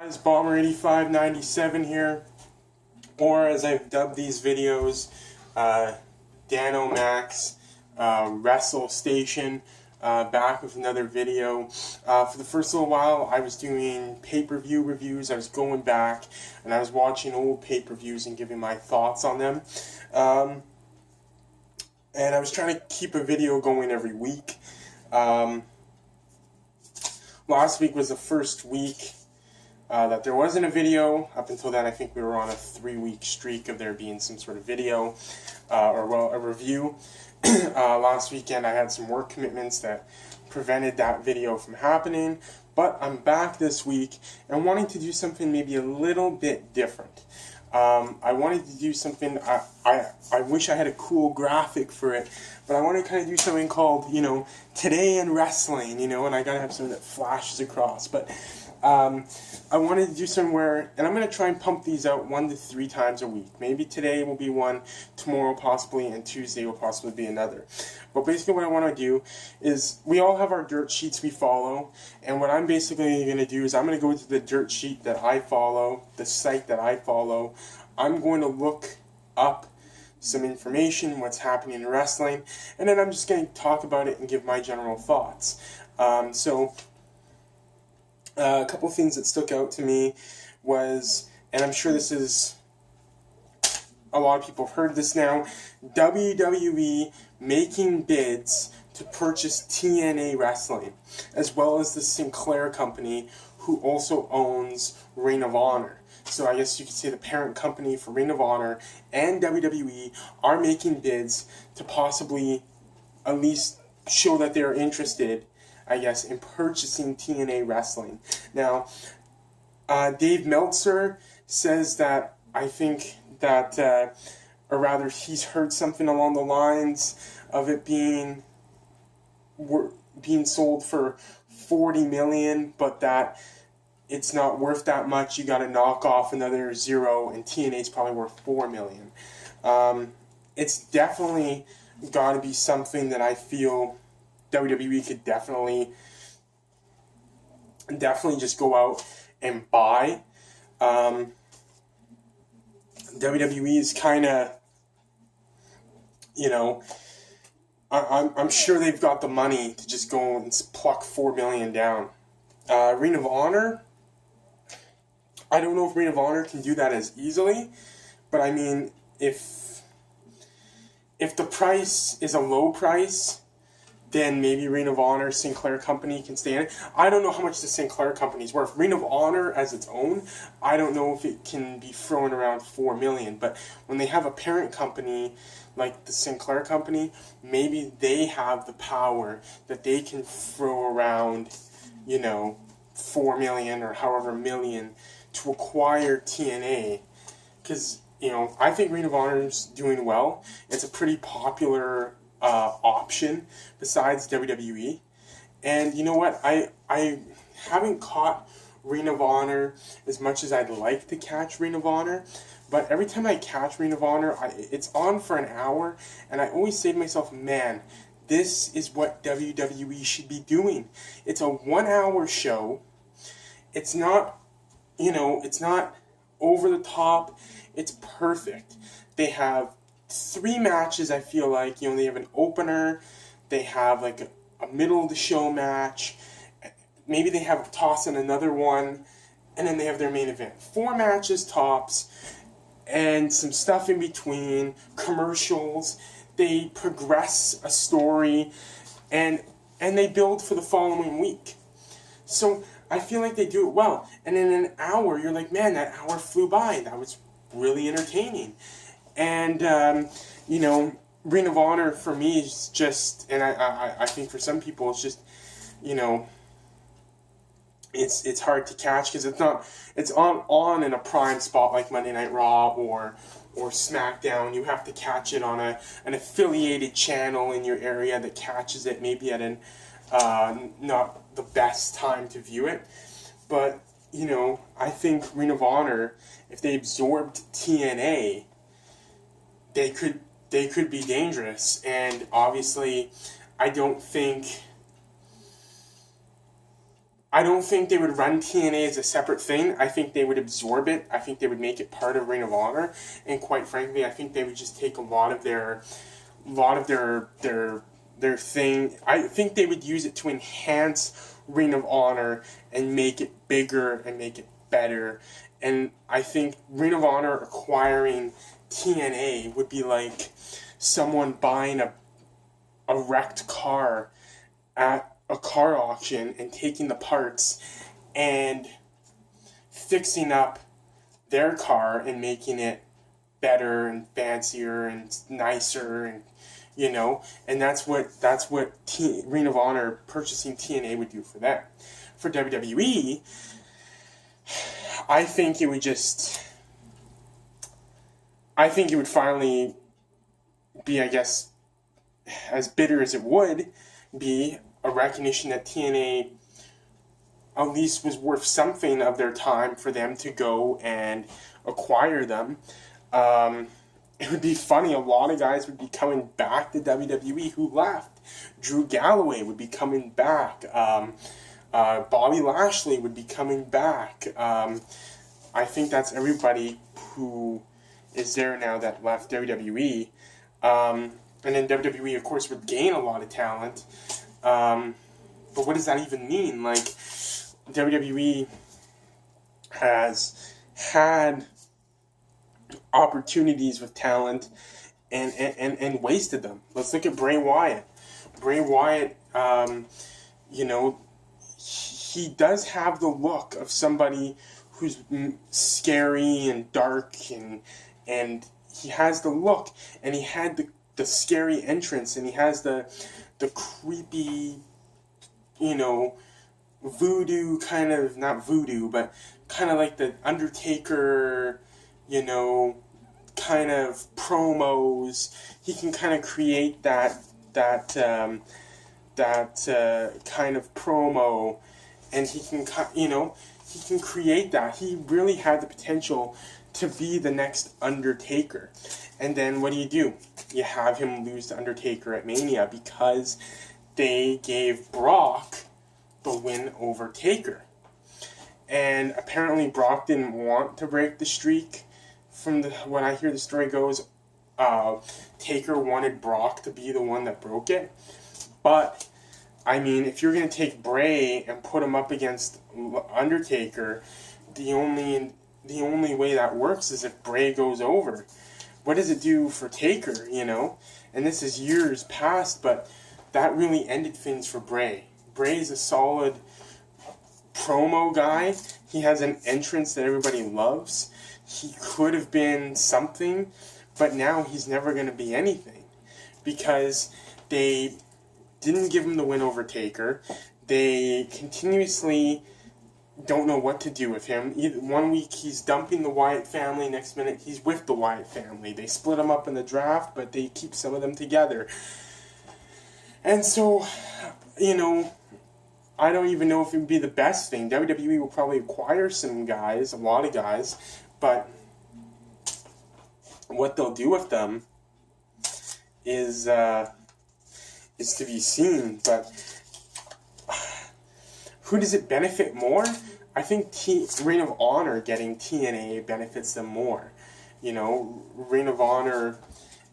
Guys, Bomber8597 here, or as I've dubbed these videos, Dano Max Wrestle Station, back with another video. For the first little while, I was doing pay-per-view reviews. I was going back and I was watching old pay-per-views and giving my thoughts on them. And I was trying to keep a video going every week. Last week was the first week that there wasn't a video. Up until then, I think we were on a 3-week streak of there being some sort of video, a review. Last weekend I had some work commitments that prevented that video from happening, but I'm back this week and wanting to do something maybe a little bit different. I wanted to do something, I wish I had a cool graphic for it, but I want to kind of do something called, Today in Wrestling, and I gotta have something that flashes across, but I wanted to do somewhere, and I'm going to try and pump these out 1 to 3 times a week. Maybe today will be one, tomorrow possibly, and Tuesday will possibly be another. But basically what I want to do is, we all have our dirt sheets we follow, and what I'm basically going to do is I'm going to go to the dirt sheet that I follow, the site that I follow. I'm going to look up some information, what's happening in wrestling, and then I'm just going to talk about it and give my general thoughts. A couple things that stuck out to me was, and I'm sure this is, a lot of people have heard this now, WWE making bids to purchase TNA Wrestling, as well as the Sinclair company, who also owns Ring of Honor. So I guess you could say the parent company for Ring of Honor and WWE are making bids to possibly at least show that they're interested, I guess, in purchasing TNA Wrestling. Now, Dave Meltzer says that, I think that, or rather he's heard something along the lines of it being sold for $40 million, but that it's not worth that much. You got to knock off another zero, and TNA's probably worth $4 million. It's definitely got to be something that I feel WWE could definitely just go out and buy. WWE is kind of, I'm sure they've got the money to just go and pluck $4 million down. Ring of Honor, I don't know if Ring of Honor can do that as easily, but I mean, if the price is a low price, then maybe Ring of Honor, Sinclair company can stay in it. I don't know how much the Sinclair company's worth. Ring of Honor as its own, I don't know if it can be thrown around $4 million. But when they have a parent company like the Sinclair company, maybe they have the power that they can throw around, $4 million or however million to acquire TNA. Because, I think Ring of Honor is doing well. It's a pretty popular option besides WWE, and you know what, I haven't caught Ring of Honor as much as I'd like to catch Ring of Honor, but every time I catch Ring of Honor, it's on for an hour, and I always say to myself, man, this is what WWE should be doing. It's a 1-hour show. It's not, it's not over the top. It's perfect. They have 3 matches, I feel like. They have an opener, they have like a middle of the show match, maybe they have a toss in another one, and then they have their main event. 4 matches tops, and some stuff in between, commercials. They progress a story, and they build for the following week. So I feel like they do it well. And in an hour, you're like, man, that hour flew by. That was really entertaining. And, Ring of Honor for me is just, and I think for some people it's just, it's hard to catch because it's on in a prime spot like Monday Night Raw or SmackDown. You have to catch it on an affiliated channel in your area that catches it maybe at an, not the best time to view it. But, I think Ring of Honor, if they absorbed TNA, they could be dangerous, and obviously I don't think I don't think they would run TNA as a separate thing. I think they would absorb it. I think they would make it part of Ring of Honor. And quite frankly, I think they would just take a lot of their thing. I think they would use it to enhance Ring of Honor and make it bigger and make it better. And I think Ring of Honor acquiring TNA would be like someone buying a wrecked car at a car auction and taking the parts and fixing up their car and making it better and fancier and nicer, and and that's what Ring of Honor purchasing TNA would do for them. For WWE, I think it would finally be, I guess, as bitter as it would be, a recognition that TNA at least was worth something of their time for them to go and acquire them. It would be funny, a lot of guys would be coming back to WWE who left. Drew Galloway would be coming back. Bobby Lashley would be coming back. I think that's everybody who is there now that left WWE. And then WWE, of course, would gain a lot of talent. But what does that even mean? Like, WWE has had opportunities with talent and wasted them. Let's look at Bray Wyatt. Bray Wyatt, he does have the look of somebody who's scary and dark, and he has the look, and he had the scary entrance, and he has the creepy, voodoo kind of, not voodoo, but kind of like the Undertaker, kind of promos. He can kind of create that kind of promo, and he can create that. He really had the potential to be the next Undertaker. And then what do? You have him lose to Undertaker at Mania because they gave Brock the win over Taker. And apparently Brock didn't want to break the streak. When I hear the story goes, Taker wanted Brock to be the one that broke it. But, I mean, if you're going to take Bray and put him up against Undertaker, the only way that works is if Bray goes over. What does it do for Taker, And this is years past, but that really ended things for Bray. Bray's a solid promo guy. He has an entrance that everybody loves. He could have been something, but now he's never going to be anything because they didn't give him the win over Taker. They continuously don't know what to do with him. One week he's dumping the Wyatt family, next minute he's with the Wyatt family. They split him up in the draft, but they keep some of them together. And so, I don't even know if it would be the best thing. WWE will probably acquire some guys, a lot of guys, but what they'll do with them is to be seen. But who does it benefit more? I think Ring of Honor getting TNA benefits them more. Ring of Honor,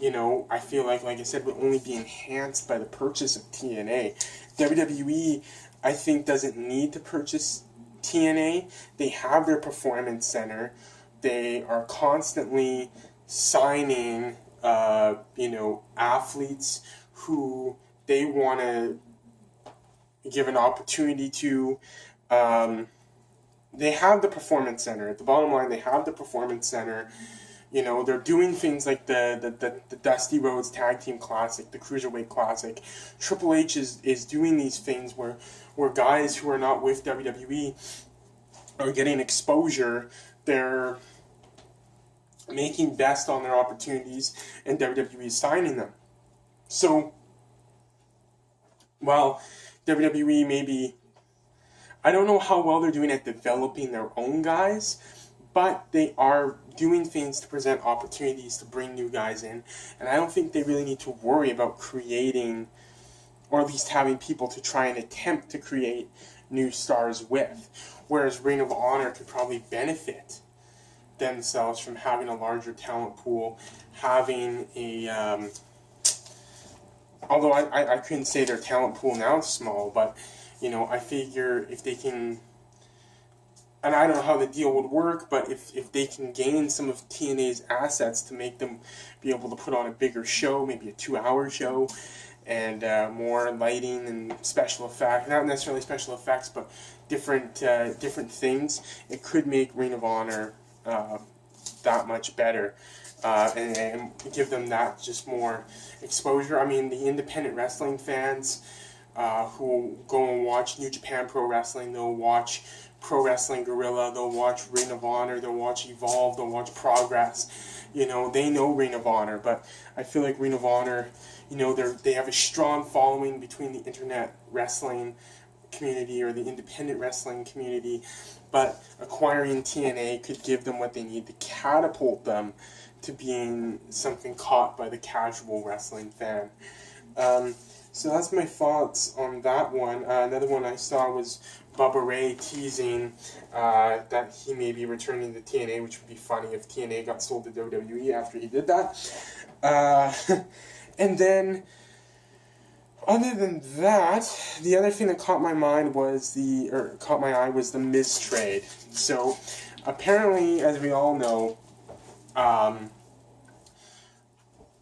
I feel like I said, will only be enhanced by the purchase of TNA. WWE, I think, doesn't need to purchase TNA. They have their performance center. They are constantly signing, athletes who they want to give an opportunity to. They have the performance center. At the bottom line, they have the performance center. They're doing things like the Dusty Rhodes Tag Team Classic, the Cruiserweight Classic. Triple H is doing these things where guys who are not with WWE are getting exposure. They're making best on their opportunities, and WWE is signing them. So, while WWE maybe, I don't know how well they're doing at developing their own guys, but they are doing things to present opportunities to bring new guys in. And I don't think they really need to worry about creating, or at least having people to try and attempt to create new stars with. Whereas Ring of Honor could probably benefit themselves from having a larger talent pool, having a... although I couldn't say their talent pool now is small, but, you know, I figure if they can... And I don't know how the deal would work, but if they can gain some of TNA's assets to make them be able to put on a bigger show, maybe a 2-hour show, and more lighting and special effects, not necessarily special effects, but different things, it could make Ring of Honor that much better, and give them that just more exposure. I mean, the independent wrestling fans who go and watch New Japan Pro Wrestling, they'll watch Pro Wrestling Guerrilla, they'll watch Ring of Honor, they'll watch Evolve, they'll watch Progress. You know, they know Ring of Honor, but I feel like Ring of Honor, you know, they have a strong following between the internet wrestling community or the independent wrestling community, but acquiring TNA could give them what they need to catapult them to being something caught by the casual wrestling fan. So that's my thoughts on that one. Another one I saw was Bubba Ray teasing that he may be returning to TNA, which would be funny if TNA got sold to WWE after he did that. And then, other than that, the other thing that caught my eye was the Miz trade. So, apparently, as we all know, a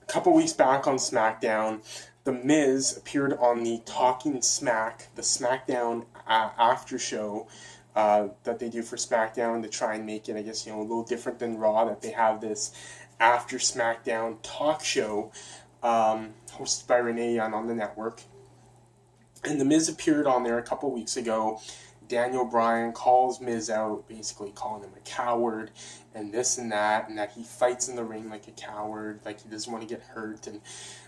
couple weeks back on SmackDown, The Miz appeared on the Talking Smack, the SmackDown after show that they do for SmackDown to try and make it, I guess, you know, a little different than Raw, that they have this after SmackDown talk show hosted by Renee Young on the network. And The Miz appeared on there a couple weeks ago. Daniel Bryan calls Miz out, basically calling him a coward and this and that he fights in the ring like a coward, like he doesn't want to get hurt. And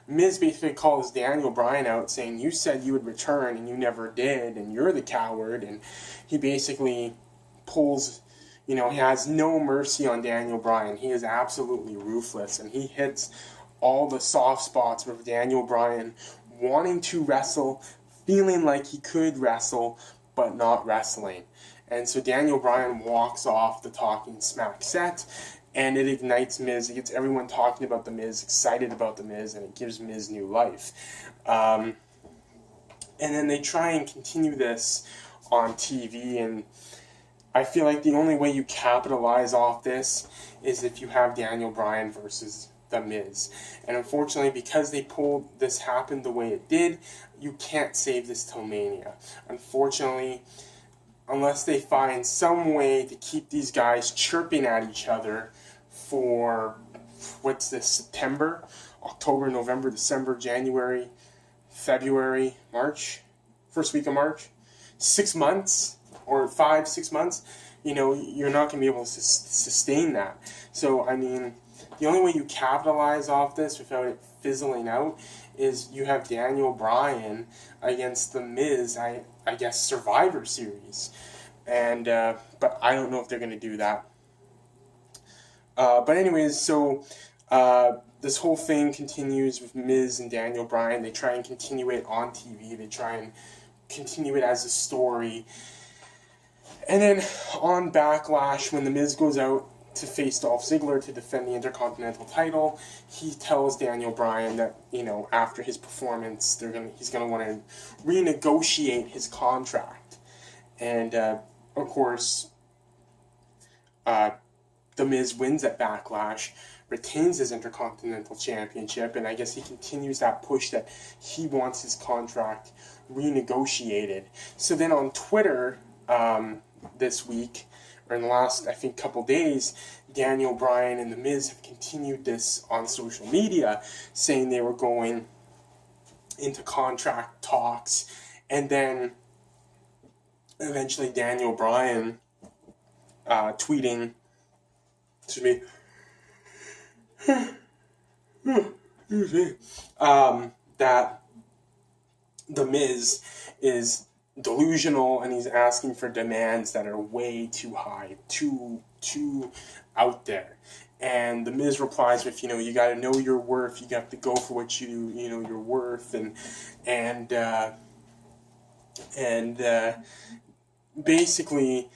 Miz basically calls Daniel Bryan out saying, you said you would return and you never did, and you're the coward. And he basically pulls, you know, he has no mercy on Daniel Bryan. He is absolutely ruthless, and he hits all the soft spots with Daniel Bryan wanting to wrestle, feeling like he could wrestle, but not wrestling. And so Daniel Bryan walks off the Talking Smack set, and it ignites Miz. It gets everyone talking about The Miz, excited about The Miz, and it gives Miz new life. And then they try and continue this on TV, and I feel like the only way you capitalize off this is if you have Daniel Bryan versus The Miz. And unfortunately, because this happened the way it did, you can't save this till Mania. Unfortunately, unless they find some way to keep these guys chirping at each other for, what's this, September, October, November, December, January, February, March, first week of March, 6 months, or 5-6 months, you know, you're not going to be able to sustain that. So, I mean, the only way you capitalize off this without it fizzling out is you have Daniel Bryan against The Miz, I guess, Survivor Series. And, but I don't know if they're going to do that. But anyways, so this whole thing continues with Miz and Daniel Bryan. They try and continue it on TV. They try and continue it as a story. And then on Backlash, when The Miz goes out to face Dolph Ziggler to defend the Intercontinental title, he tells Daniel Bryan that, you know, after his performance, he's going to want to renegotiate his contract. And, of course, The Miz wins at Backlash, retains his Intercontinental Championship, and I guess he continues that push that he wants his contract renegotiated. So then on Twitter this week, or in the last, I think, couple days, Daniel Bryan and The Miz have continued this on social media, saying they were going into contract talks, and then eventually Daniel Bryan tweeting, excuse me, that The Miz is delusional, and he's asking for demands that are way too high, too out there. And The Miz replies with, you know, you got to know your worth, you got to go for what you know, you're worth, and basically,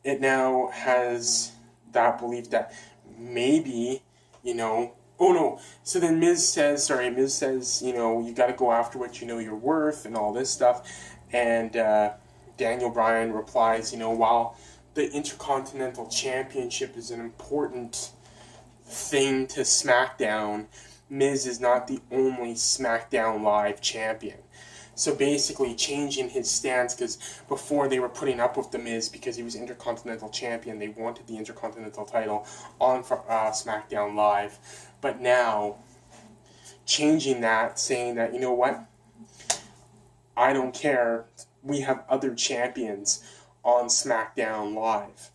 it now has that belief that maybe, oh no. So then Miz says, you got to go after what you know you're worth and all this stuff. And Daniel Bryan replies, while the Intercontinental Championship is an important thing to SmackDown, Miz is not the only SmackDown Live champion. So basically changing his stance, because before they were putting up with The Miz because he was Intercontinental Champion. They wanted the Intercontinental title on SmackDown Live. But now, changing that, saying that, you know what? I don't care. We have other champions on SmackDown Live.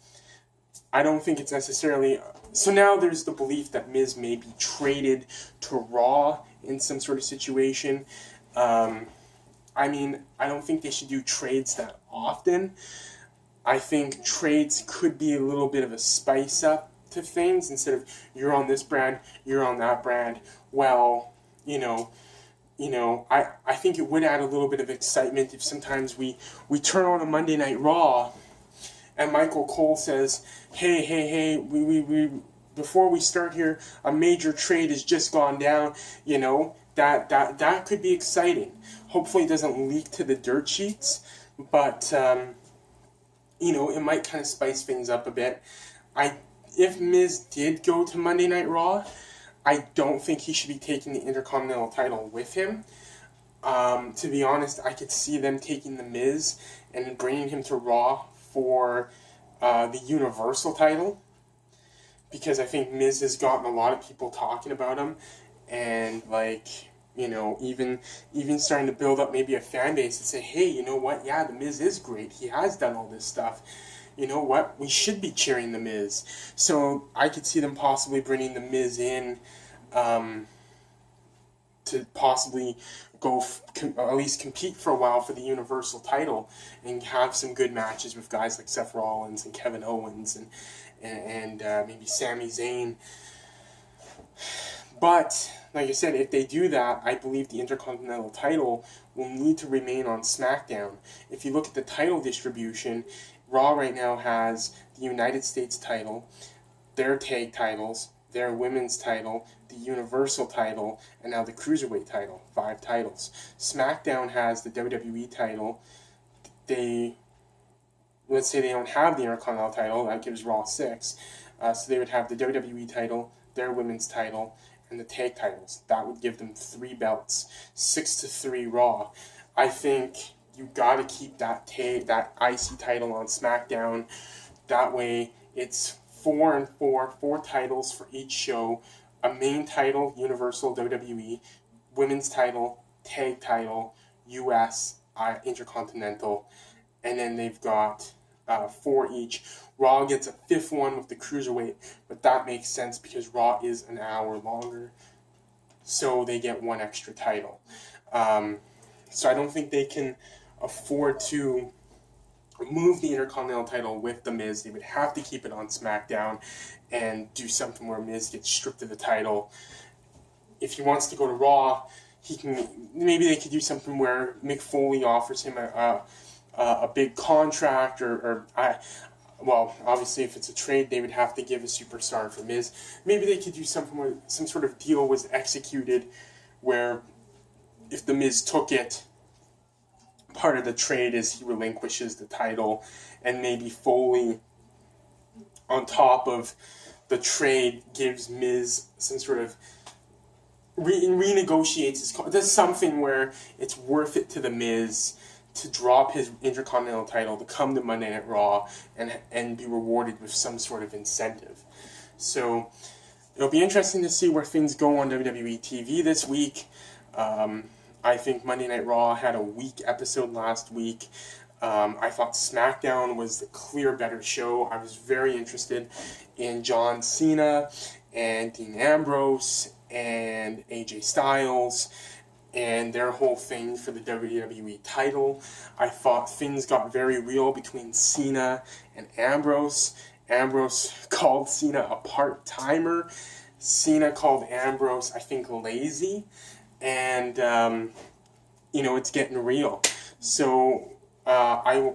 I don't think it's necessarily... So now there's the belief that Miz may be traded to Raw in some sort of situation. I don't think they should do trades that often. I think trades could be a little bit of a spice up to things. Instead of, you're on this brand, you're on that brand. Well, I think it would add a little bit of excitement if sometimes we turn on a Monday Night Raw and Michael Cole says, hey, we before we start here, a major trade has just gone down, that could be exciting. Hopefully it doesn't leak to the dirt sheets, but, it might kind of spice things up a bit. If Miz did go to Monday Night Raw, I don't think he should be taking the Intercontinental title with him. To be honest, I could see them taking the Miz and bringing him to Raw for the Universal title, because I think Miz has gotten a lot of people talking about him, and even starting to build up maybe a fan base and say, hey, you know what, yeah, the Miz is great, he has done all this stuff, you know what, we should be cheering the Miz. So I could see them possibly bringing the Miz in to possibly go at least compete for a while for the Universal title and have some good matches with guys like Seth Rollins and Kevin Owens and maybe Sami Zayn. But, like I said, if they do that, I believe the Intercontinental title will need to remain on SmackDown. If you look at the title distribution, Raw right now has the United States title, their tag titles, their women's title, the Universal title, and now the Cruiserweight title. 5 titles. SmackDown has the WWE title. Let's say they don't have the Intercontinental title, that gives Raw 6. So they would have the WWE title, their women's title, and the tag titles. That would give them 3 belts. 6-3 Raw. I think you got to keep that IC title on SmackDown. That way it's 4 and 4 titles for each show. A main title, Universal WWE, women's title, tag title, US, Intercontinental, and then they've got 4 each. Raw gets a 5th one with the Cruiserweight, but that makes sense because Raw is an hour longer, so they get 1 extra title. So I don't think they can afford to move the Intercontinental title with the Miz. They would have to keep it on SmackDown and do something where Miz gets stripped of the title. If he wants to go to Raw, maybe they could do something where Mick Foley offers him a big contract, well, obviously if it's a trade, they would have to give a superstar for Miz. Maybe they could do something where some sort of deal was executed where if the Miz took it, part of the trade is he relinquishes the title, and maybe Foley, on top of the trade, gives Miz some sort of renegotiates his contract. Does something where it's worth it to the Miz to drop his Intercontinental title to come to Monday Night Raw and be rewarded with some sort of incentive. So it'll be interesting to see where things go on WWE TV this week. I think Monday Night Raw had a weak episode last week. I thought SmackDown was the clear better show. I was very interested in John Cena and Dean Ambrose and AJ Styles and their whole thing for the WWE title. I thought things got very real between Cena and Ambrose. Ambrose called Cena a part-timer. Cena called Ambrose, I think, lazy. And, it's getting real. So I will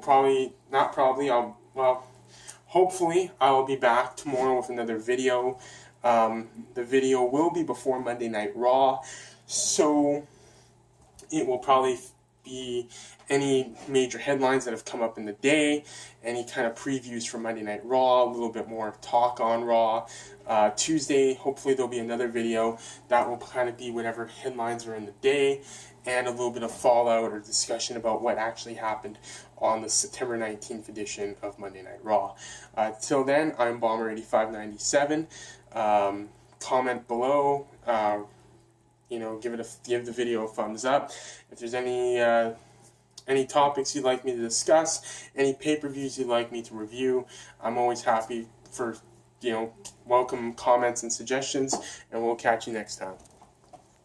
hopefully I will be back tomorrow with another video. The video will be before Monday Night Raw, so it will probably be any major headlines that have come up in the day, any kind of previews for Monday Night Raw, a little bit more talk on Raw. Tuesday, hopefully there'll be another video that will kind of be whatever headlines are in the day, and a little bit of fallout or discussion about what actually happened on the September 19th edition of Monday Night Raw. Till then, I'm Bomber8597. Comment below. Give the video a thumbs up. If there's any topics you'd like me to discuss, any pay-per-views you'd like me to review, I'm always happy for welcome comments and suggestions, and we'll catch you next time.